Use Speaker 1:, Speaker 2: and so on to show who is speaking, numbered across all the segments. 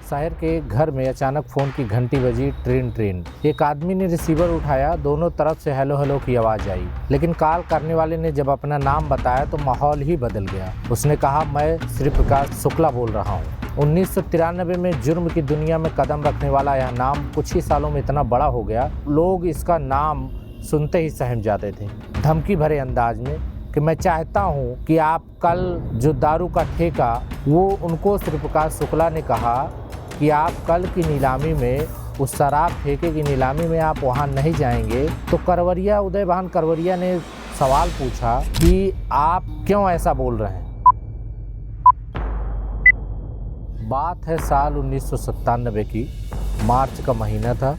Speaker 1: शहर के एक घर में अचानक फ़ोन की घंटी बजी। ट्रेन ट्रेन एक आदमी ने रिसीवर उठाया। दोनों तरफ से हेलो हेलो की आवाज़ आई, लेकिन कॉल करने वाले ने जब अपना नाम बताया तो माहौल ही बदल गया। उसने कहा, मैं श्री प्रकाश शुक्ला बोल रहा हूँ। 1993 में जुर्म की दुनिया में कदम रखने वाला यह नाम कुछ ही सालों में इतना बड़ा हो गया, लोग इसका नाम सुनते ही सहम जाते थे। धमकी भरे अंदाज में कि मैं चाहता हूँ कि आप कल जो दारू का ठेका, वो उनको श्री प्रकाश शुक्ला ने कहा कि आप कल की नीलामी में, उस शराब ठेके की नीलामी में आप वहाँ नहीं जाएंगे। तो करवरिया, उदयभान करवरिया ने सवाल पूछा कि आप क्यों ऐसा बोल रहे हैं। बात है साल 1997 की। मार्च का महीना था।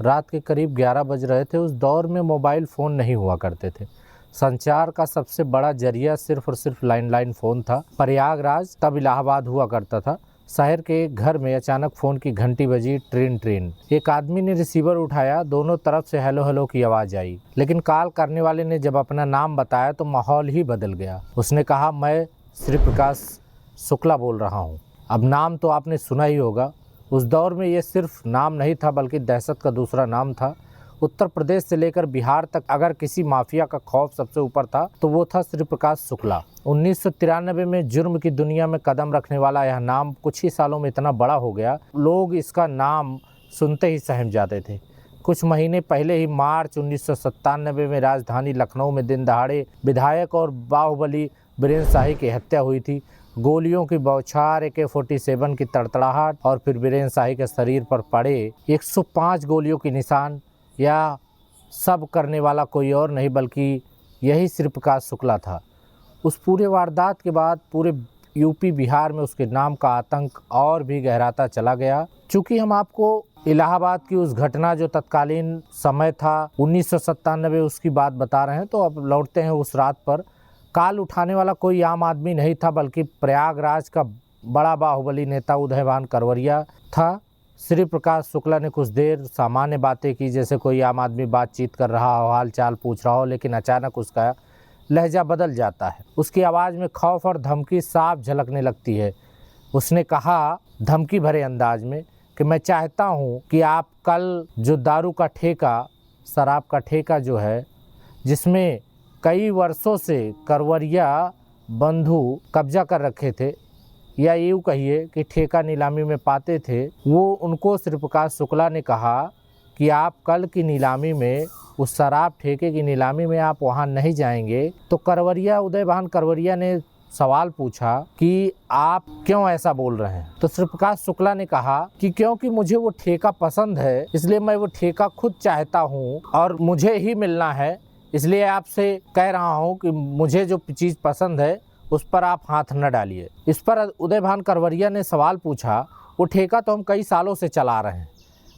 Speaker 1: रात के करीब 11 बज रहे थे। उस दौर में मोबाइल फ़ोन नहीं हुआ करते थे। संचार का सबसे बड़ा जरिया सिर्फ और सिर्फ लैंडलाइन फ़ोन था। प्रयागराज तब इलाहाबाद हुआ करता था। शहर के एक घर में अचानक फ़ोन की घंटी बजी। ट्रेन ट्रेन एक आदमी ने रिसीवर उठाया। दोनों तरफ से हेलो हेलो की आवाज़ आई, लेकिन कॉल करने वाले ने जब अपना नाम बताया तो माहौल ही बदल गया। उसने कहा, मैं श्री प्रकाश शुक्ला बोल रहा हूँ। अब नाम तो आपने सुना ही होगा। उस दौर में ये सिर्फ नाम नहीं था, बल्कि दहशत का दूसरा नाम था। उत्तर प्रदेश से लेकर बिहार तक अगर किसी माफिया का खौफ सबसे ऊपर था तो वो था श्री प्रकाश शुक्ला। 1993 में जुर्म की दुनिया में कदम रखने वाला यह नाम कुछ ही सालों में इतना बड़ा हो गया, लोग इसका नाम सुनते ही सहम जाते थे। कुछ महीने पहले ही मार्च 1997 में राजधानी लखनऊ में दिन दहाड़े विधायक और बाहुबली बीरेंद्र शाही की हत्या हुई थी। गोलियों की बौछार, AK-47 की तड़तड़ाहट और फिर बीरेंद्र शाही के शरीर पर पड़े 105 गोलियों के निशान। या सब करने वाला कोई और नहीं बल्कि यही श्री प्रकाश शुक्ला था। उस पूरे वारदात के बाद पूरे यूपी बिहार में उसके नाम का आतंक और भी गहराता चला गया। चूँकि हम आपको इलाहाबाद की उस घटना जो तत्कालीन समय था 1997 उसकी बात बता रहे हैं, तो अब लौटते हैं उस रात पर। कॉल उठाने वाला कोई आम आदमी नहीं था, बल्कि प्रयागराज का बड़ा बाहुबली नेता उदयभान करवरिया था। श्री प्रकाश शुक्ला ने कुछ देर सामान्य बातें की, जैसे कोई आम आदमी बातचीत कर रहा हो, हाल चाल पूछ रहा हो, लेकिन अचानक उसका लहजा बदल जाता है। उसकी आवाज़ में खौफ और धमकी साफ झलकने लगती है। उसने कहा धमकी भरे अंदाज में कि मैं चाहता हूँ कि आप कल जो दारू का ठेका, शराब का ठेका जो है, जिसमें कई वर्षों से करवरिया बंधु कब्जा कर रखे थे, या यूँ कहिए कि ठेका नीलामी में पाते थे, वो उनको श्री प्रकाश शुक्ला ने कहा कि आप कल की नीलामी में, उस शराब ठेके की नीलामी में आप वहाँ नहीं जाएंगे। तो करवरिया, उदयभान करवरिया ने सवाल पूछा कि आप क्यों ऐसा बोल रहे हैं। तो श्री प्रकाश शुक्ला ने कहा कि क्योंकि मुझे वो ठेका पसंद है, इसलिए मैं वो ठेका खुद चाहता हूँ और मुझे ही मिलना है। इसलिए आपसे कह रहा हूँ कि मुझे जो चीज़ पसंद है उस पर आप हाथ न डालिए। इस पर उदयभान करवरिया ने सवाल पूछा, वो ठेका तो हम कई सालों से चला रहे हैं,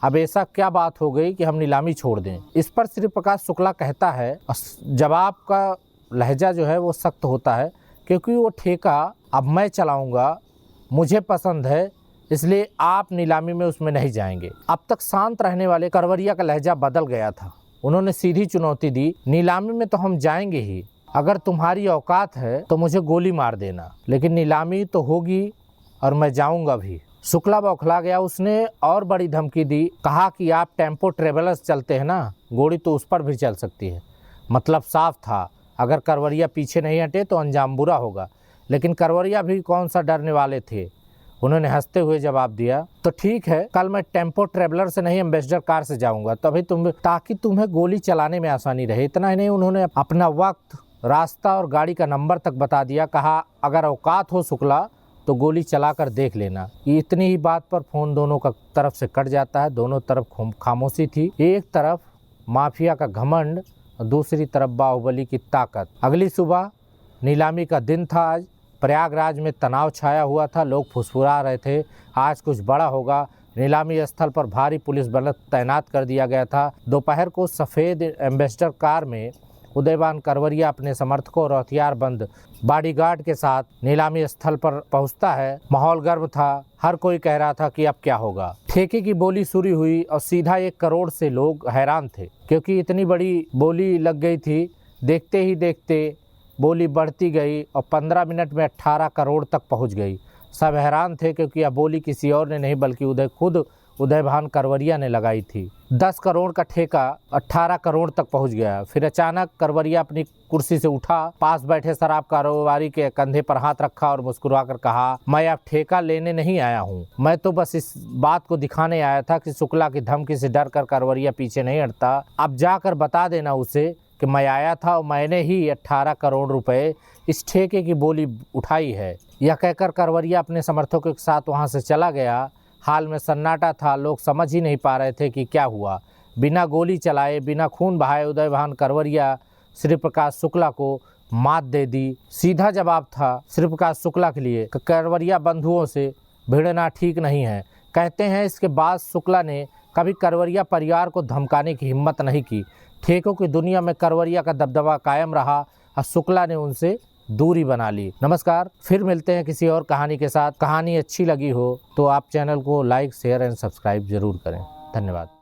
Speaker 1: अब ऐसा क्या बात हो गई कि हम नीलामी छोड़ दें। इस पर श्री प्रकाश शुक्ला कहता है, जवाब का लहजा जो है वो सख्त होता है, क्योंकि वो ठेका अब मैं चलाऊंगा, मुझे पसंद है, इसलिए आप नीलामी में उसमें नहीं जाएंगे। अब तक शांत रहने वाले करवरिया का लहजा बदल गया था। उन्होंने सीधी चुनौती दी, नीलामी में तो हम जाएंगे ही, अगर तुम्हारी औकात है तो मुझे गोली मार देना, लेकिन नीलामी तो होगी और मैं जाऊंगा भी। शुक्ला बौखला गया। उसने और बड़ी धमकी दी, कहा कि आप टेम्पो ट्रेवलर्स चलते हैं ना, गोली तो उस पर भी चल सकती है। मतलब साफ था, अगर करवरिया पीछे नहीं हटे तो अंजाम बुरा होगा। लेकिन करवरिया भी कौन सा डरने वाले थे। उन्होंने हंसते हुए जवाब दिया, तो ठीक है, कल मैं टेम्पो ट्रेवलर से नहीं एम्बेसडर कार से जाऊंगा, ताकि तुम्हें गोली चलाने में आसानी रहे। इतना ही नहीं, उन्होंने अपना वक्त, रास्ता और गाड़ी का नंबर तक बता दिया। कहा, अगर औकात हो शुक्ला तो गोली चलाकर देख लेना। इतनी ही बात पर फ़ोन दोनों का तरफ से कट जाता है। दोनों तरफ खामोशी थी। एक तरफ माफिया का घमंड, दूसरी तरफ बाहुबली की ताकत। अगली सुबह नीलामी का दिन था। आज प्रयागराज में तनाव छाया हुआ था। लोग फुसफुसा रहे थे, आज कुछ बड़ा होगा। नीलामी स्थल पर भारी पुलिस बल तैनात कर दिया गया था। दोपहर को सफ़ेद एम्बेसडर कार में उदयभान करवरिया अपने समर्थकों और हथियारबंद बॉडीगार्ड के साथ नीलामी स्थल पर पहुंचता है। माहौल गर्म था। हर कोई कह रहा था कि अब क्या होगा। ठेके की बोली शुरू हुई और सीधा 1 करोड़ से लोग हैरान थे, क्योंकि इतनी बड़ी बोली लग गई थी। देखते ही देखते बोली बढ़ती गई और 15 मिनट में 18 करोड़ तक पहुंच गई। सब हैरान थे क्योंकि यह बोली किसी और ने नहीं बल्कि उदयभान करवरिया ने लगाई थी। 10 करोड़ का ठेका 18 करोड़ तक पहुंच गया। फिर अचानक करवरिया अपनी कुर्सी से उठा, पास बैठे शराब कारोबारी के कंधे पर हाथ रखा और मुस्कुराकर कहा, मैं अब ठेका लेने नहीं आया हूँ, मैं तो बस इस बात को दिखाने आया था कि शुक्ला की धमकी से डर कर करवरिया पीछे नहीं हटता। अब जाकर बता देना उसे कि मैं आया था और मैंने ही 18 करोड़ रुपए इस ठेके की बोली उठाई है। यह कहकर करवरिया अपने समर्थकों के साथ वहां से चला गया। हाल में सन्नाटा था, लोग समझ ही नहीं पा रहे थे कि क्या हुआ। बिना गोली चलाए, बिना खून बहाए उदयभान करवरिया श्री प्रकाश शुक्ला को मात दे दी। सीधा जवाब था श्री प्रकाश शुक्ला के लिए कि करवरिया बंधुओं से भिड़ना ठीक नहीं है। कहते हैं इसके बाद शुक्ला ने कभी करवरिया परिवार को धमकाने की हिम्मत नहीं की। ठेकों की दुनिया में करवरिया का दबदबा कायम रहा और शुक्ला ने उनसे दूरी बना ली। नमस्कार, फिर मिलते हैं किसी और कहानी के साथ। कहानी अच्छी लगी हो तो आप चैनल को लाइक, शेयर एंड सब्सक्राइब जरूर करें। धन्यवाद।